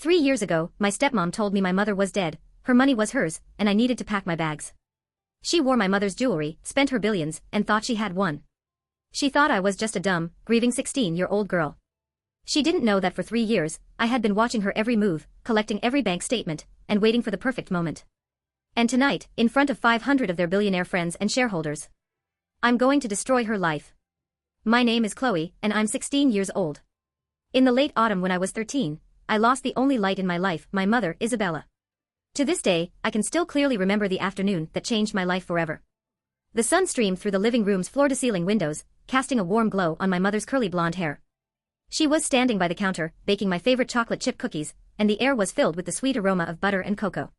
3 years ago, my stepmom told me my mother was dead, her money was hers, and I needed to pack my bags. She wore my mother's jewelry, spent her billions, and thought she had won. She thought I was just a dumb, grieving 16-year-old girl. She didn't know that for 3 years, I had been watching her every move, collecting every bank statement, and waiting for the perfect moment. And tonight, in front of 500 of their billionaire friends and shareholders, I'm going to destroy her life. My name is Chloe, and I'm 16 years old. In the late autumn when I was 13, I lost the only light in my life, my mother, Isabella. To this day, I can still clearly remember the afternoon that changed my life forever. The sun streamed through the living room's floor-to-ceiling windows, casting a warm glow on my mother's curly blonde hair. She was standing by the counter, baking my favorite chocolate chip cookies, and the air was filled with the sweet aroma of butter and cocoa.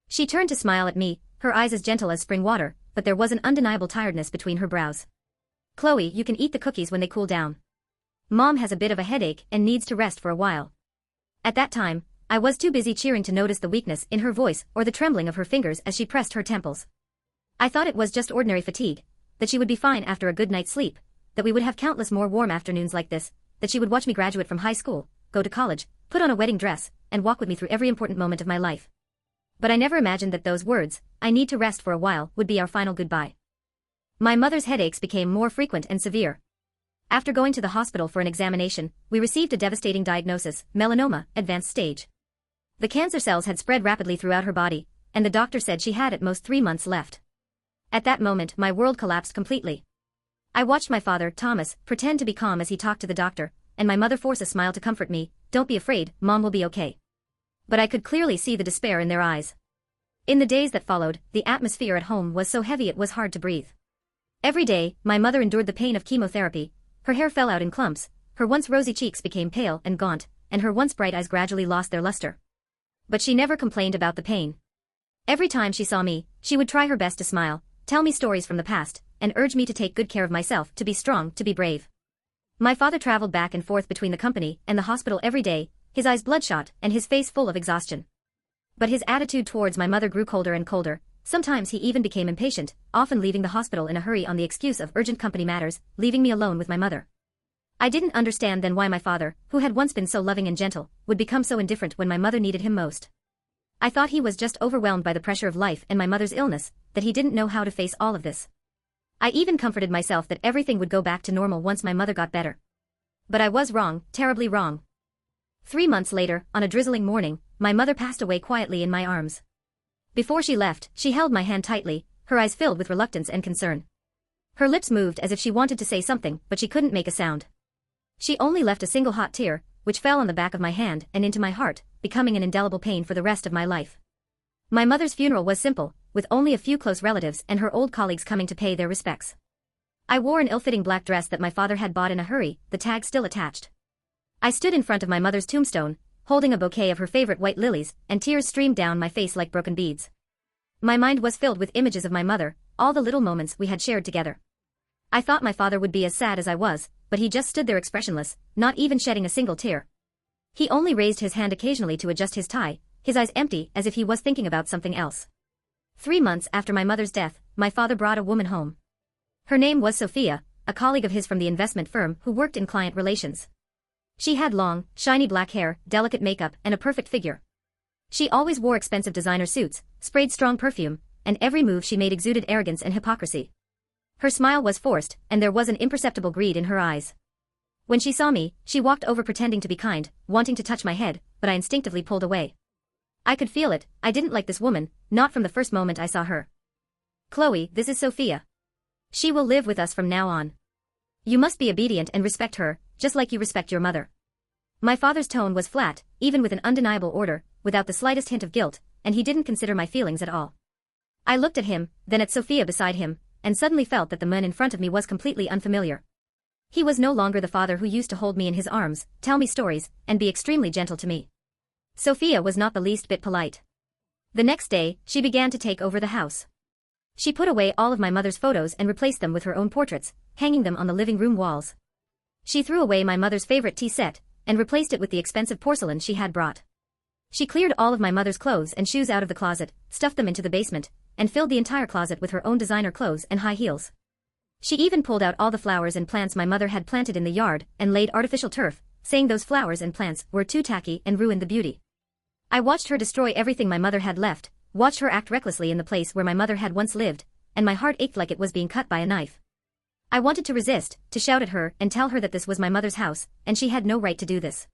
She turned to smile at me, her eyes as gentle as spring water, but there was an undeniable tiredness between her brows. "Chloe, you can eat the cookies when they cool down. Mom has a bit of a headache and needs to rest for a while." At that time, I was too busy cheering to notice the weakness in her voice or the trembling of her fingers as she pressed her temples. I thought it was just ordinary fatigue, that she would be fine after a good night's sleep, that we would have countless more warm afternoons like this, that she would watch me graduate from high school, go to college, put on a wedding dress, and walk with me through every important moment of my life. But I never imagined that those words, "I need to rest for a while," would be our final goodbye. My mother's headaches became more frequent and severe. After going to the hospital for an examination, we received a devastating diagnosis, melanoma, advanced stage. The cancer cells had spread rapidly throughout her body, and the doctor said she had at most 3 months left. At that moment, my world collapsed completely. I watched my father, Thomas, pretend to be calm as he talked to the doctor, and my mother force a smile to comfort me. "Don't be afraid, Mom will be okay." But I could clearly see the despair in their eyes. In the days that followed, the atmosphere at home was so heavy it was hard to breathe. Every day, my mother endured the pain of chemotherapy. Her hair fell out in clumps, her once rosy cheeks became pale and gaunt, and her once bright eyes gradually lost their luster. But she never complained about the pain. Every time she saw me, she would try her best to smile, tell me stories from the past, and urge me to take good care of myself, to be strong, to be brave. My father traveled back and forth between the company and the hospital every day, his eyes bloodshot and his face full of exhaustion. But his attitude towards my mother grew colder and colder. Sometimes he even became impatient, often leaving the hospital in a hurry on the excuse of urgent company matters, leaving me alone with my mother. I didn't understand then why my father, who had once been so loving and gentle, would become so indifferent when my mother needed him most. I thought he was just overwhelmed by the pressure of life and my mother's illness, that he didn't know how to face all of this. I even comforted myself that everything would go back to normal once my mother got better. But I was wrong, terribly wrong. 3 months later, on a drizzling morning, my mother passed away quietly in my arms. Before she left, she held my hand tightly, her eyes filled with reluctance and concern. Her lips moved as if she wanted to say something, but she couldn't make a sound. She only left a single hot tear, which fell on the back of my hand and into my heart, becoming an indelible pain for the rest of my life. My mother's funeral was simple, with only a few close relatives and her old colleagues coming to pay their respects. I wore an ill-fitting black dress that my father had bought in a hurry, the tag still attached. I stood in front of my mother's tombstone, holding a bouquet of her favorite white lilies, and tears streamed down my face like broken beads. My mind was filled with images of my mother, all the little moments we had shared together. I thought my father would be as sad as I was, but he just stood there expressionless, not even shedding a single tear. He only raised his hand occasionally to adjust his tie, his eyes empty as if he was thinking about something else. 3 months after my mother's death, my father brought a woman home. Her name was Sophia, a colleague of his from the investment firm who worked in client relations. She had long, shiny black hair, delicate makeup, and a perfect figure. She always wore expensive designer suits, sprayed strong perfume, and every move she made exuded arrogance and hypocrisy. Her smile was forced, and there was an imperceptible greed in her eyes. When she saw me, she walked over pretending to be kind, wanting to touch my head, but I instinctively pulled away. I could feel it, I didn't like this woman, not from the first moment I saw her. "Chloe, this is Sophia. She will live with us from now on. You must be obedient and respect her, just like you respect your mother." My father's tone was flat, even with an undeniable order, without the slightest hint of guilt, and he didn't consider my feelings at all. I looked at him, then at Sophia beside him, and suddenly felt that the man in front of me was completely unfamiliar. He was no longer the father who used to hold me in his arms, tell me stories, and be extremely gentle to me. Sophia was not the least bit polite. The next day, she began to take over the house. She put away all of my mother's photos and replaced them with her own portraits, hanging them on the living room walls. She threw away my mother's favorite tea set, and replaced it with the expensive porcelain she had brought. She cleared all of my mother's clothes and shoes out of the closet, stuffed them into the basement, and filled the entire closet with her own designer clothes and high heels. She even pulled out all the flowers and plants my mother had planted in the yard and laid artificial turf, saying those flowers and plants were too tacky and ruined the beauty. I watched her destroy everything my mother had left, watched her act recklessly in the place where my mother had once lived, and my heart ached like it was being cut by a knife. I wanted to resist, to shout at her and tell her that this was my mother's house, and she had no right to do this.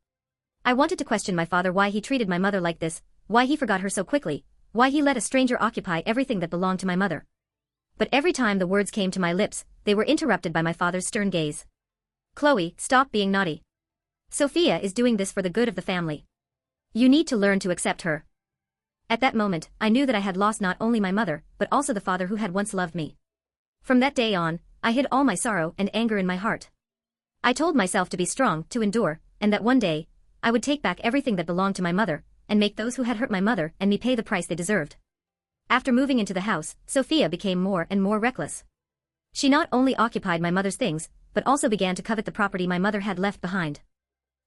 I wanted to question my father why he treated my mother like this, why he forgot her so quickly, why he let a stranger occupy everything that belonged to my mother. But every time the words came to my lips, they were interrupted by my father's stern gaze. Chloe, stop being naughty. Sophia is doing this for the good of the family. You need to learn to accept her. At that moment, I knew that I had lost not only my mother, but also the father who had once loved me. From that day on, I hid all my sorrow and anger in my heart. I told myself to be strong, to endure, and that one day, I would take back everything that belonged to my mother, and make those who had hurt my mother and me pay the price they deserved. After moving into the house, Sophia became more and more reckless. She not only occupied my mother's things, but also began to covet the property my mother had left behind.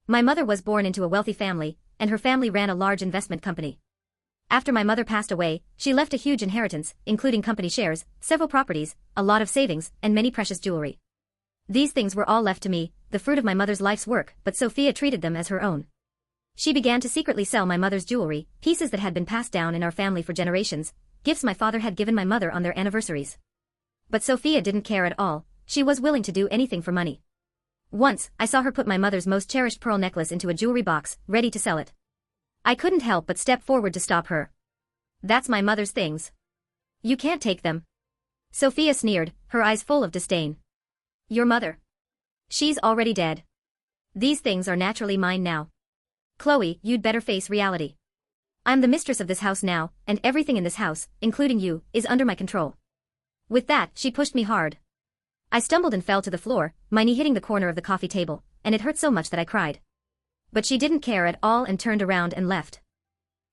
My mother was born into a wealthy family, and her family ran a large investment company. After my mother passed away, she left a huge inheritance, including company shares, several properties, a lot of savings, and many precious jewelry. These things were all left to me, the fruit of my mother's life's work, but Sophia treated them as her own. She began to secretly sell my mother's jewelry, pieces that had been passed down in our family for generations, gifts my father had given my mother on their anniversaries. But Sophia didn't care at all, she was willing to do anything for money. Once, I saw her put my mother's most cherished pearl necklace into a jewelry box, ready to sell it. I couldn't help but step forward to stop her. That's my mother's things. You can't take them. Sophia sneered, her eyes full of disdain. Your mother. She's already dead. These things are naturally mine now. Chloe, you'd better face reality. I'm the mistress of this house now, and everything in this house, including you, is under my control. With that, she pushed me hard. I stumbled and fell to the floor, my knee hitting the corner of the coffee table, and it hurt so much that I cried. But she didn't care at all and turned around and left.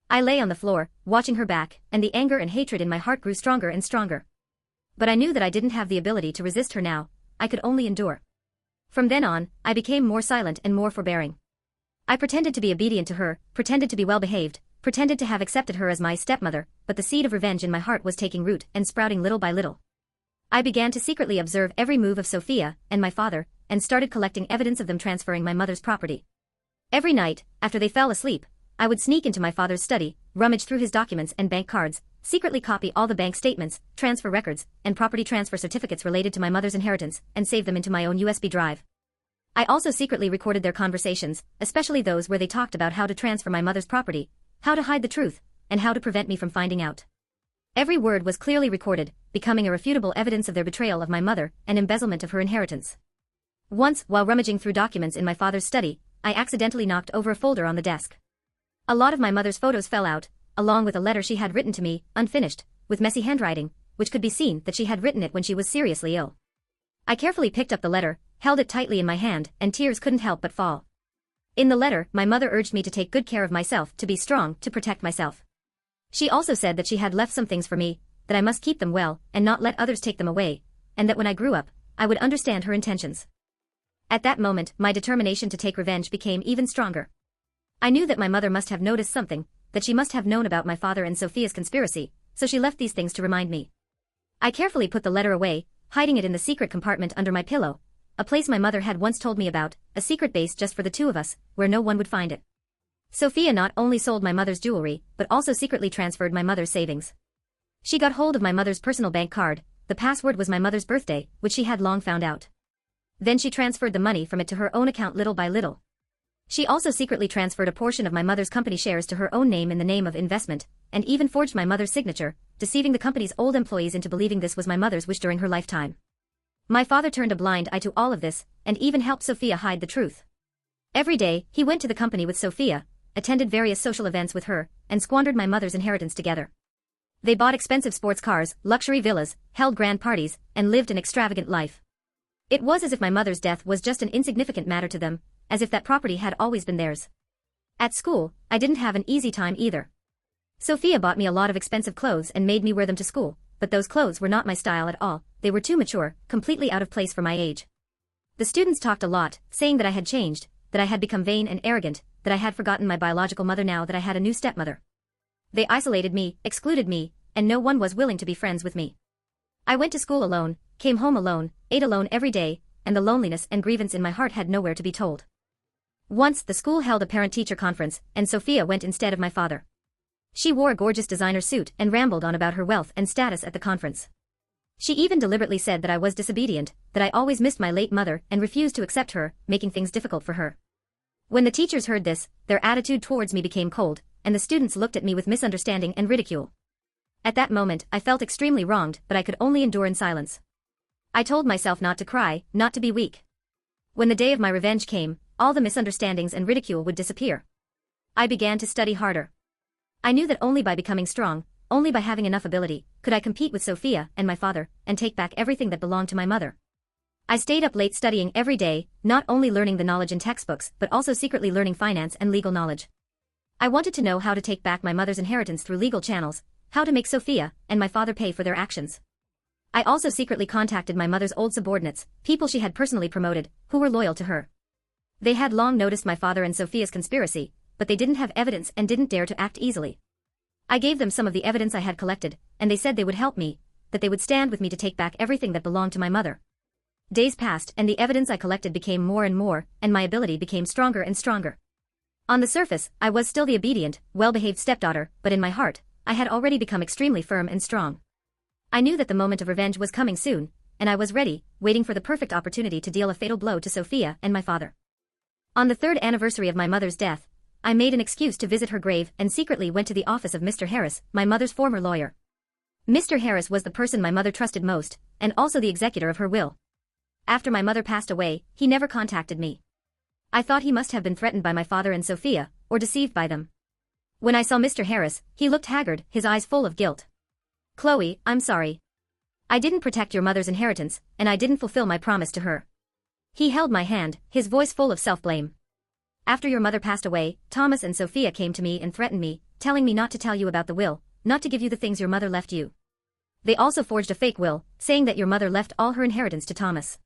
I lay on the floor, watching her back, and the anger and hatred in my heart grew stronger and stronger. But I knew that I didn't have the ability to resist her now, I could only endure. From then on, I became more silent and more forbearing. I pretended to be obedient to her, pretended to be well-behaved, pretended to have accepted her as my stepmother, but the seed of revenge in my heart was taking root and sprouting little by little. I began to secretly observe every move of Sophia and my father, and started collecting evidence of them transferring my mother's property. Every night, after they fell asleep, I would sneak into my father's study, rummage through his documents and bank cards, secretly copy all the bank statements, transfer records, and property transfer certificates related to my mother's inheritance, and save them into my own USB drive. I also secretly recorded their conversations, especially those where they talked about how to transfer my mother's property, how to hide the truth, and how to prevent me from finding out. Every word was clearly recorded, becoming irrefutable evidence of their betrayal of my mother and embezzlement of her inheritance. Once, while rummaging through documents in my father's study, I accidentally knocked over a folder on the desk. A lot of my mother's photos fell out, along with a letter she had written to me, unfinished, with messy handwriting, which could be seen that she had written it when she was seriously ill. I carefully picked up the letter, held it tightly in my hand, and tears couldn't help but fall. In the letter, my mother urged me to take good care of myself, to be strong, to protect myself. She also said that she had left some things for me, that I must keep them well, and not let others take them away, and that when I grew up, I would understand her intentions. At that moment, my determination to take revenge became even stronger. I knew that my mother must have noticed something, that she must have known about my father and Sophia's conspiracy, so she left these things to remind me. I carefully put the letter away, hiding it in the secret compartment under my pillow, a place my mother had once told me about, a secret base just for the two of us, where no one would find it. Sophia not only sold my mother's jewelry, but also secretly transferred my mother's savings. She got hold of my mother's personal bank card, the password was my mother's birthday, which she had long found out. Then she transferred the money from it to her own account little by little. She also secretly transferred a portion of my mother's company shares to her own name in the name of investment, and even forged my mother's signature, deceiving the company's old employees into believing this was my mother's wish during her lifetime. My father turned a blind eye to all of this, and even helped Sophia hide the truth. Every day, he went to the company with Sophia, attended various social events with her, and squandered my mother's inheritance together. They bought expensive sports cars, luxury villas, held grand parties, and lived an extravagant life. It was as if my mother's death was just an insignificant matter to them, as if that property had always been theirs. At school, I didn't have an easy time either. Sophia bought me a lot of expensive clothes and made me wear them to school, but those clothes were not my style at all, they were too mature, completely out of place for my age. The students talked a lot, saying that I had changed, that I had become vain and arrogant, that I had forgotten my biological mother now that I had a new stepmother. They isolated me, excluded me, and no one was willing to be friends with me. I went to school alone, came home alone, ate alone every day, and the loneliness and grievance in my heart had nowhere to be told. Once, the school held a parent-teacher conference, and Sophia went instead of my father. She wore a gorgeous designer suit and rambled on about her wealth and status at the conference. She even deliberately said that I was disobedient, that I always missed my late mother and refused to accept her, making things difficult for her. When the teachers heard this, their attitude towards me became cold, and the students looked at me with misunderstanding and ridicule. At that moment, I felt extremely wronged, but I could only endure in silence. I told myself not to cry, not to be weak. When the day of my revenge came, all the misunderstandings and ridicule would disappear. I began to study harder. I knew that only by becoming strong, only by having enough ability, could I compete with Sophia and my father, and take back everything that belonged to my mother. I stayed up late studying every day, not only learning the knowledge in textbooks but also secretly learning finance and legal knowledge. I wanted to know how to take back my mother's inheritance through legal channels, how to make Sophia and my father pay for their actions. I also secretly contacted my mother's old subordinates, people she had personally promoted, who were loyal to her. They had long noticed my father and Sophia's conspiracy, but they didn't have evidence and didn't dare to act easily. I gave them some of the evidence I had collected, and they said they would help me, that they would stand with me to take back everything that belonged to my mother. Days passed and the evidence I collected became more and more, and my ability became stronger and stronger. On the surface, I was still the obedient, well-behaved stepdaughter, but in my heart, I had already become extremely firm and strong. I knew that the moment of revenge was coming soon, and I was ready, waiting for the perfect opportunity to deal a fatal blow to Sophia and my father. On the 3rd anniversary of my mother's death, I made an excuse to visit her grave and secretly went to the office of Mr. Harris, my mother's former lawyer. Mr. Harris was the person my mother trusted most, and also the executor of her will. After my mother passed away, he never contacted me. I thought he must have been threatened by my father and Sophia, or deceived by them. When I saw Mr. Harris, he looked haggard, his eyes full of guilt. "Chloe, I'm sorry. I didn't protect your mother's inheritance, and I didn't fulfill my promise to her." He held my hand, his voice full of self-blame. "After your mother passed away, Thomas and Sophia came to me and threatened me, telling me not to tell you about the will, not to give you the things your mother left you. They also forged a fake will, saying that your mother left all her inheritance to Thomas.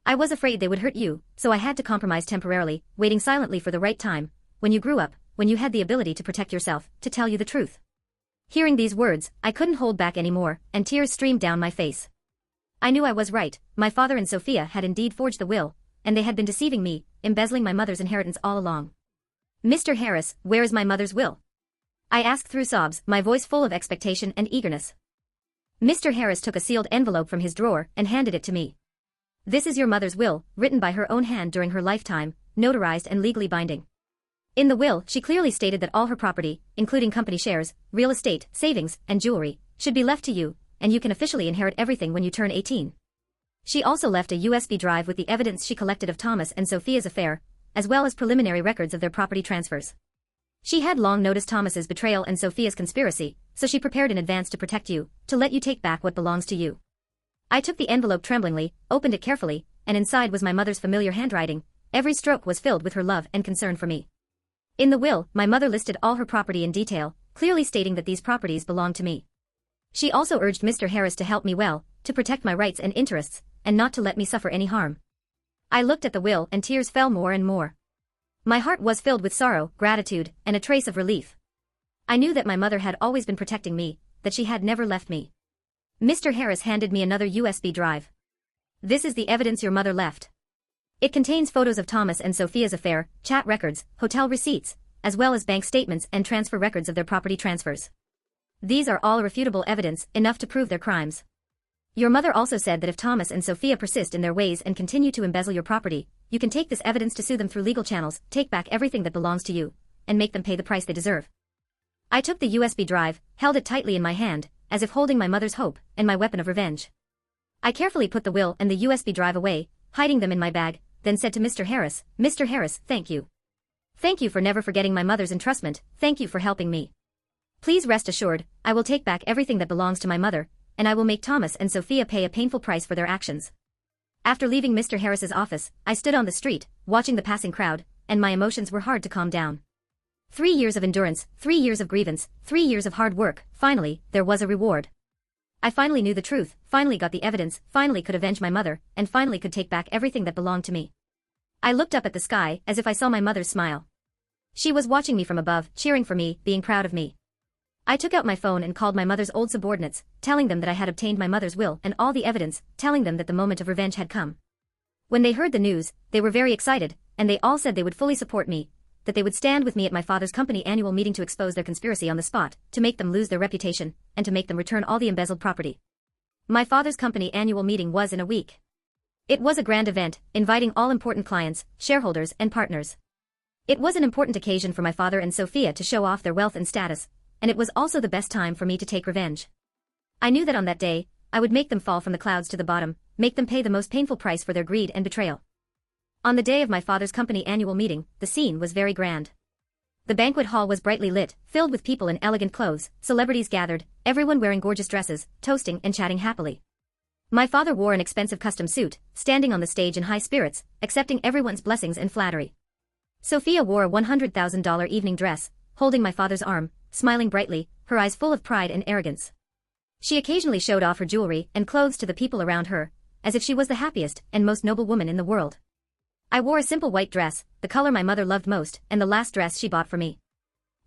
I was afraid they would hurt you, so I had to compromise temporarily, waiting silently for the right time, when you grew up, when you had the ability to protect yourself, to tell you the truth." Hearing these words, I couldn't hold back anymore, and tears streamed down my face. I knew I was right, my father and Sophia had indeed forged the will, and they had been deceiving me, embezzling my mother's inheritance all along. "Mr. Harris, where is my mother's will?" I asked through sobs, my voice full of expectation and eagerness. Mr. Harris took a sealed envelope from his drawer and handed it to me. "This is your mother's will, written by her own hand during her lifetime, notarized and legally binding. In the will, she clearly stated that all her property, including company shares, real estate, savings, and jewelry, should be left to you, and you can officially inherit everything when you turn 18. She also left a USB drive with the evidence she collected of Thomas and Sophia's affair, as well as preliminary records of their property transfers. She had long noticed Thomas's betrayal and Sophia's conspiracy, so she prepared in advance to protect you, to let you take back what belongs to you." I took the envelope tremblingly, opened it carefully, and inside was my mother's familiar handwriting. Every stroke was filled with her love and concern for me. In the will, my mother listed all her property in detail, clearly stating that these properties belonged to me. She also urged Mr. Harris to help me well, to protect my rights and interests, and not to let me suffer any harm. I looked at the will and tears fell more and more. My heart was filled with sorrow, gratitude, and a trace of relief. I knew that my mother had always been protecting me, that she had never left me. Mr. Harris handed me another USB drive. "This is the evidence your mother left. It contains photos of Thomas and Sophia's affair, chat records, hotel receipts, as well as bank statements and transfer records of their property transfers. These are all irrefutable evidence, enough to prove their crimes. Your mother also said that if Thomas and Sophia persist in their ways and continue to embezzle your property, you can take this evidence to sue them through legal channels, take back everything that belongs to you, and make them pay the price they deserve." I took the USB drive, held it tightly in my hand, as if holding my mother's hope, and my weapon of revenge. I carefully put the will and the USB drive away, hiding them in my bag, then said to Mr. Harris, "Mr. Harris, thank you. Thank you for never forgetting my mother's entrustment, thank you for helping me. Please rest assured, I will take back everything that belongs to my mother, and I will make Thomas and Sophia pay a painful price for their actions." After leaving Mr. Harris's office, I stood on the street, watching the passing crowd, and my emotions were hard to calm down. 3 years of endurance, 3 years of grievance, 3 years of hard work, finally, there was a reward. I finally knew the truth, finally got the evidence, finally could avenge my mother, and finally could take back everything that belonged to me. I looked up at the sky, as if I saw my mother's smile. She was watching me from above, cheering for me, being proud of me. I took out my phone and called my mother's old subordinates, telling them that I had obtained my mother's will and all the evidence, telling them that the moment of revenge had come. When they heard the news, they were very excited, and they all said they would fully support me, that they would stand with me at my father's company annual meeting to expose their conspiracy on the spot, to make them lose their reputation, and to make them return all the embezzled property. My father's company annual meeting was in a week. It was a grand event, inviting all important clients, shareholders, and partners. It was an important occasion for my father and Sophia to show off their wealth and status, and it was also the best time for me to take revenge. I knew that on that day, I would make them fall from the clouds to the bottom, make them pay the most painful price for their greed and betrayal. On the day of my father's company annual meeting, the scene was very grand. The banquet hall was brightly lit, filled with people in elegant clothes, celebrities gathered, everyone wearing gorgeous dresses, toasting and chatting happily. My father wore an expensive custom suit, standing on the stage in high spirits, accepting everyone's blessings and flattery. Sophia wore a $100,000 evening dress, holding my father's arm, smiling brightly, her eyes full of pride and arrogance. She occasionally showed off her jewelry and clothes to the people around her, as if she was the happiest and most noble woman in the world. I wore a simple white dress, the color my mother loved most, and the last dress she bought for me.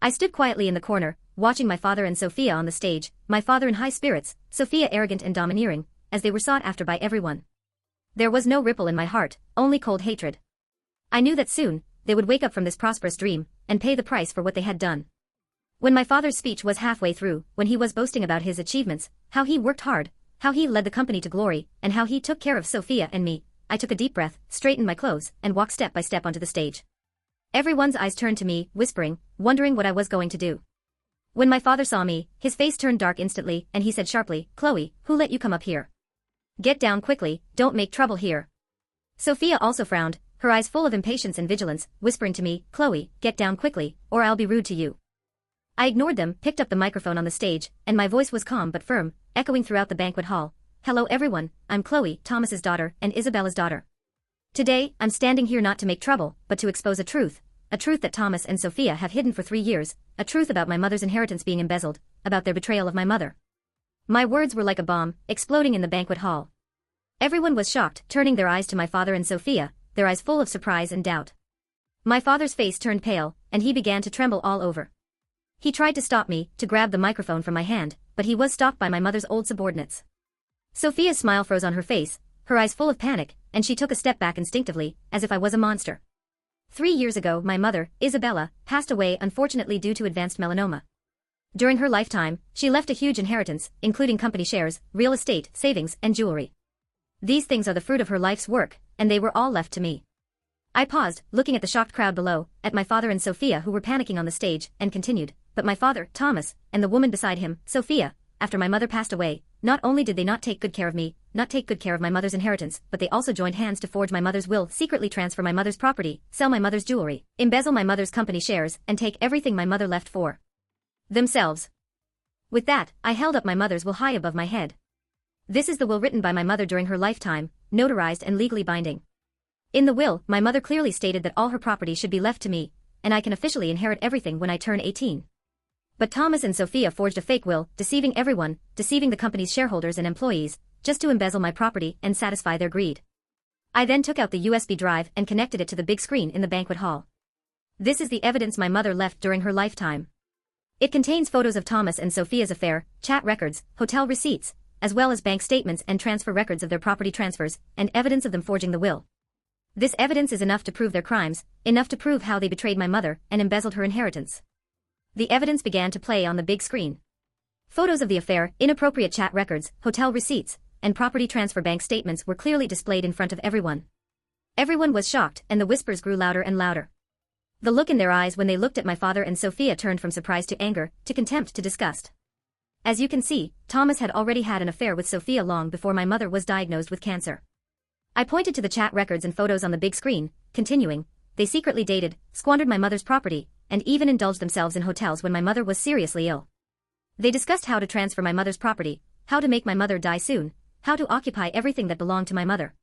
I stood quietly in the corner, watching my father and Sophia on the stage, my father in high spirits, Sophia arrogant and domineering, as they were sought after by everyone. There was no ripple in my heart, only cold hatred. I knew that soon, they would wake up from this prosperous dream, and pay the price for what they had done. When my father's speech was halfway through, when he was boasting about his achievements, how he worked hard, how he led the company to glory, and how he took care of Sophia and me, I took a deep breath, straightened my clothes, and walked step by step onto the stage. Everyone's eyes turned to me, whispering, wondering what I was going to do. When my father saw me, his face turned dark instantly, and he said sharply, "Chloe, who let you come up here? Get down quickly, don't make trouble here." Sophia also frowned, her eyes full of impatience and vigilance, whispering to me, "Chloe, get down quickly, or I'll be rude to you." I ignored them, picked up the microphone on the stage, and my voice was calm but firm, echoing throughout the banquet hall. "Hello everyone, I'm Chloe, Thomas's daughter, and Isabella's daughter. Today, I'm standing here not to make trouble, but to expose a truth that Thomas and Sophia have hidden for 3 years, a truth about my mother's inheritance being embezzled, about their betrayal of my mother." My words were like a bomb, exploding in the banquet hall. Everyone was shocked, turning their eyes to my father and Sophia, their eyes full of surprise and doubt. My father's face turned pale, and he began to tremble all over. He tried to stop me, to grab the microphone from my hand, but he was stopped by my mother's old subordinates. Sophia's smile froze on her face, her eyes full of panic, and she took a step back instinctively, as if I was a monster. 3 years ago, my mother, Isabella, passed away unfortunately due to advanced melanoma. During her lifetime, she left a huge inheritance, including company shares, real estate, savings, and jewelry. These things are the fruit of her life's work, and they were all left to me. I paused, looking at the shocked crowd below, at my father and Sophia who were panicking on the stage, and continued, "But my father, Thomas, and the woman beside him, Sophia, after my mother passed away, not only did they not take good care of me, not take good care of my mother's inheritance, but they also joined hands to forge my mother's will, secretly transfer my mother's property, sell my mother's jewelry, embezzle my mother's company shares, and take everything my mother left for themselves." With that, I held up my mother's will high above my head. This is the will written by my mother during her lifetime, notarized and legally binding. In the will, my mother clearly stated that all her property should be left to me, and I can officially inherit everything when I turn 18. But Thomas and Sophia forged a fake will, deceiving everyone, deceiving the company's shareholders and employees, just to embezzle my property and satisfy their greed. I then took out the USB drive and connected it to the big screen in the banquet hall. This is the evidence my mother left during her lifetime. It contains photos of Thomas and Sophia's affair, chat records, hotel receipts, as well as bank statements and transfer records of their property transfers, and evidence of them forging the will. This evidence is enough to prove their crimes, enough to prove how they betrayed my mother and embezzled her inheritance. The evidence began to play on the big screen. Photos of the affair, inappropriate chat records, hotel receipts, and property transfer bank statements were clearly displayed in front of everyone. Everyone was shocked, and the whispers grew louder and louder. The look in their eyes when they looked at my father and Sophia turned from surprise to anger, to contempt to disgust. As you can see, Thomas had already had an affair with Sophia long before my mother was diagnosed with cancer. I pointed to the chat records and photos on the big screen, continuing, "They secretly dated, squandered my mother's property, and even indulged themselves in hotels when my mother was seriously ill. They discussed how to transfer my mother's property, how to make my mother die soon, how to occupy everything that belonged to my mother.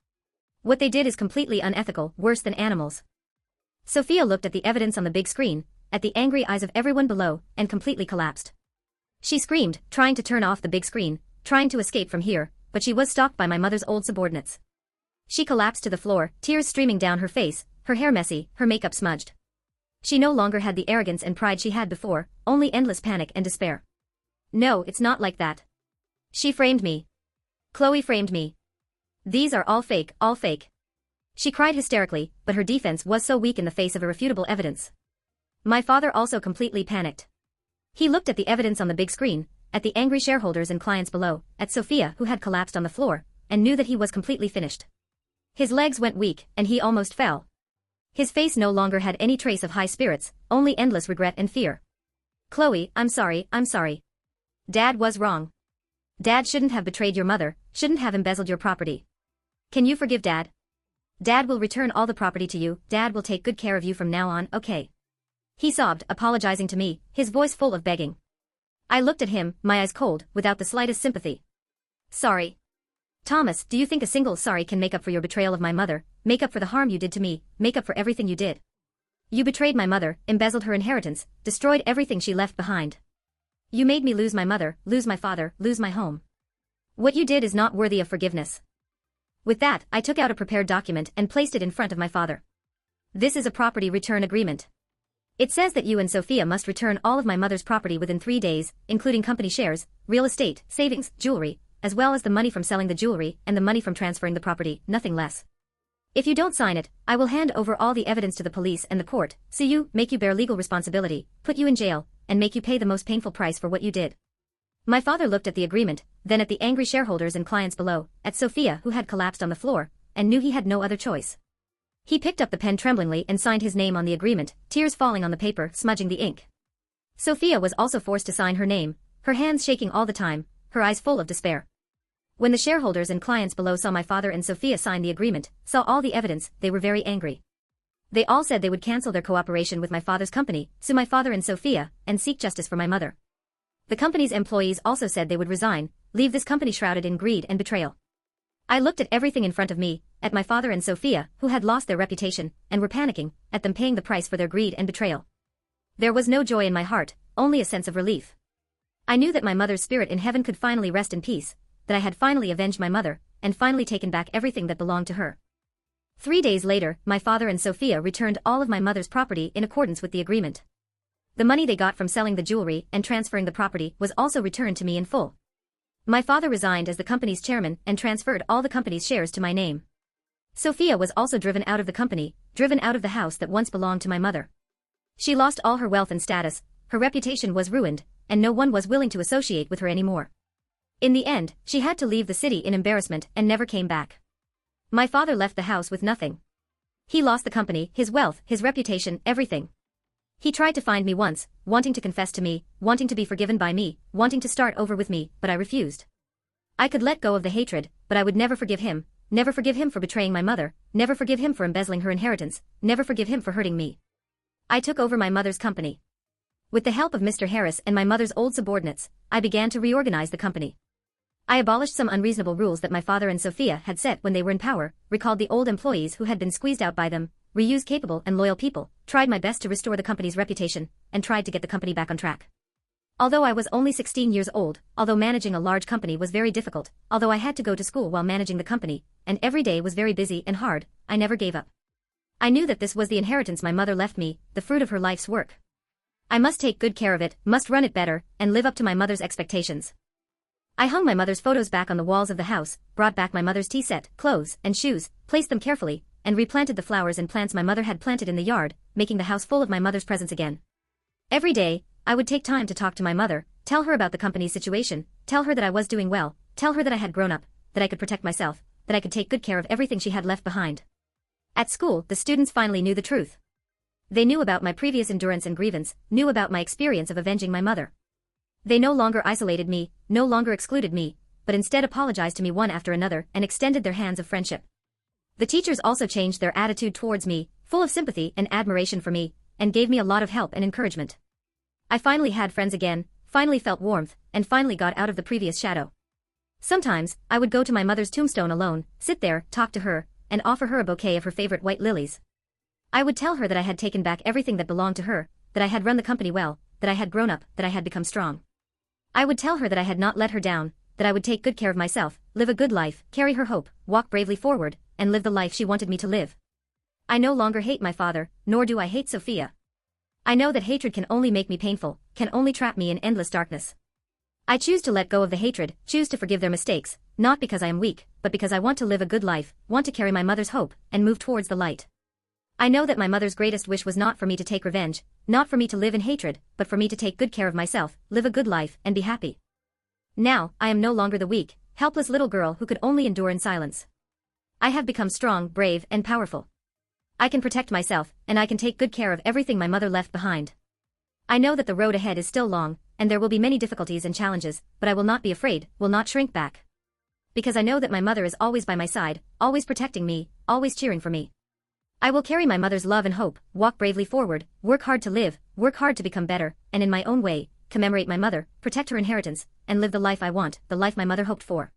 What they did is completely unethical, worse than animals." Sophia looked at the evidence on the big screen, at the angry eyes of everyone below, and completely collapsed. She screamed, trying to turn off the big screen, trying to escape from here, but she was stopped by my mother's old subordinates. She collapsed to the floor, tears streaming down her face, her hair messy, her makeup smudged. She no longer had the arrogance and pride she had before, only endless panic and despair. "No, it's not like that. She framed me. Chloe framed me. These are all fake, all fake. She cried hysterically, but her defense was so weak in the face of irrefutable evidence. My father also completely panicked. He looked at the evidence on the big screen, at the angry shareholders and clients below, at Sophia who had collapsed on the floor, and knew that he was completely finished. His legs went weak, and he almost fell. His face no longer had any trace of high spirits, only endless regret and fear. Chloe, I'm sorry. Dad was wrong. Dad shouldn't have betrayed your mother, shouldn't have embezzled your property. Can you forgive Dad? Dad will return all the property to you, Dad will take good care of you from now on, okay? He sobbed, apologizing to me, his voice full of begging. I looked at him, my eyes cold, without the slightest sympathy. Sorry. Thomas, do you think a single sorry can make up for your betrayal of my mother, make up for the harm you did to me, make up for everything you did? You betrayed my mother, embezzled her inheritance, destroyed everything she left behind. You made me lose my mother, lose my father, lose my home. What you did is not worthy of forgiveness. With that, I took out a prepared document and placed it in front of my father. This is a property return agreement. It says that you and Sophia must return all of my mother's property within 3 days, including company shares, real estate, savings, jewelry, as well as the money from selling the jewelry and the money from transferring the property, nothing less. If you don't sign it, I will hand over all the evidence to the police and the court, sue you, make you bear legal responsibility, put you in jail, and make you pay the most painful price for what you did. My father looked at the agreement, then at the angry shareholders and clients below, at Sophia who had collapsed on the floor, and knew he had no other choice. He picked up the pen tremblingly and signed his name on the agreement, tears falling on the paper, smudging the ink. Sophia was also forced to sign her name, her hands shaking all the time, her eyes full of despair. When the shareholders and clients below saw my father and Sophia sign the agreement, saw all the evidence, they were very angry. They all said they would cancel their cooperation with my father's company, sue my father and Sophia, and seek justice for my mother. The company's employees also said they would resign, leave this company shrouded in greed and betrayal. I looked at everything in front of me, at my father and Sophia, who had lost their reputation, and were panicking, at them paying the price for their greed and betrayal. There was no joy in my heart, only a sense of relief. I knew that my mother's spirit in heaven could finally rest in peace, that I had finally avenged my mother, and finally taken back everything that belonged to her. 3 days later, my father and Sophia returned all of my mother's property in accordance with the agreement. The money they got from selling the jewelry and transferring the property was also returned to me in full. My father resigned as the company's chairman and transferred all the company's shares to my name. Sophia was also driven out of the company, driven out of the house that once belonged to my mother. She lost all her wealth and status, her reputation was ruined, and no one was willing to associate with her anymore. In the end, she had to leave the city in embarrassment and never came back. My father left the house with nothing. He lost the company, his wealth, his reputation, everything. He tried to find me once, wanting to confess to me, wanting to be forgiven by me, wanting to start over with me, but I refused. I could let go of the hatred, but I would never forgive him for betraying my mother, never forgive him for embezzling her inheritance, never forgive him for hurting me. I took over my mother's company. With the help of Mr. Harris and my mother's old subordinates, I began to reorganize the company. I abolished some unreasonable rules that my father and Sophia had set when they were in power, recalled the old employees who had been squeezed out by them, reused capable and loyal people, tried my best to restore the company's reputation, and tried to get the company back on track. Although I was only 16 years old, although managing a large company was very difficult, although I had to go to school while managing the company, and every day was very busy and hard, I never gave up. I knew that this was the inheritance my mother left me, the fruit of her life's work. I must take good care of it, must run it better, and live up to my mother's expectations. I hung my mother's photos back on the walls of the house, brought back my mother's tea set, clothes, and shoes, placed them carefully, and replanted the flowers and plants my mother had planted in the yard, making the house full of my mother's presence again. Every day, I would take time to talk to my mother, tell her about the company's situation, tell her that I was doing well, tell her that I had grown up, that I could protect myself, that I could take good care of everything she had left behind. At school, the students finally knew the truth. They knew about my previous endurance and grievance, knew about my experience of avenging my mother. They no longer isolated me, no longer excluded me, but instead apologized to me one after another and extended their hands of friendship. The teachers also changed their attitude towards me, full of sympathy and admiration for me, and gave me a lot of help and encouragement. I finally had friends again, finally felt warmth, and finally got out of the previous shadow. Sometimes, I would go to my mother's tombstone alone, sit there, talk to her, and offer her a bouquet of her favorite white lilies. I would tell her that I had taken back everything that belonged to her, that I had run the company well, that I had grown up, that I had become strong. I would tell her that I had not let her down, that I would take good care of myself, live a good life, carry her hope, walk bravely forward, and live the life she wanted me to live. I no longer hate my father, nor do I hate Sophia. I know that hatred can only make me painful, can only trap me in endless darkness. I choose to let go of the hatred, choose to forgive their mistakes, not because I am weak, but because I want to live a good life, want to carry my mother's hope, and move towards the light. I know that my mother's greatest wish was not for me to take revenge, not for me to live in hatred, but for me to take good care of myself, live a good life, and be happy. Now, I am no longer the weak, helpless little girl who could only endure in silence. I have become strong, brave, and powerful. I can protect myself, and I can take good care of everything my mother left behind. I know that the road ahead is still long, and there will be many difficulties and challenges, but I will not be afraid, will not shrink back. Because I know that my mother is always by my side, always protecting me, always cheering for me. I will carry my mother's love and hope, walk bravely forward, work hard to live, work hard to become better, and in my own way, commemorate my mother, protect her inheritance, and live the life I want, the life my mother hoped for.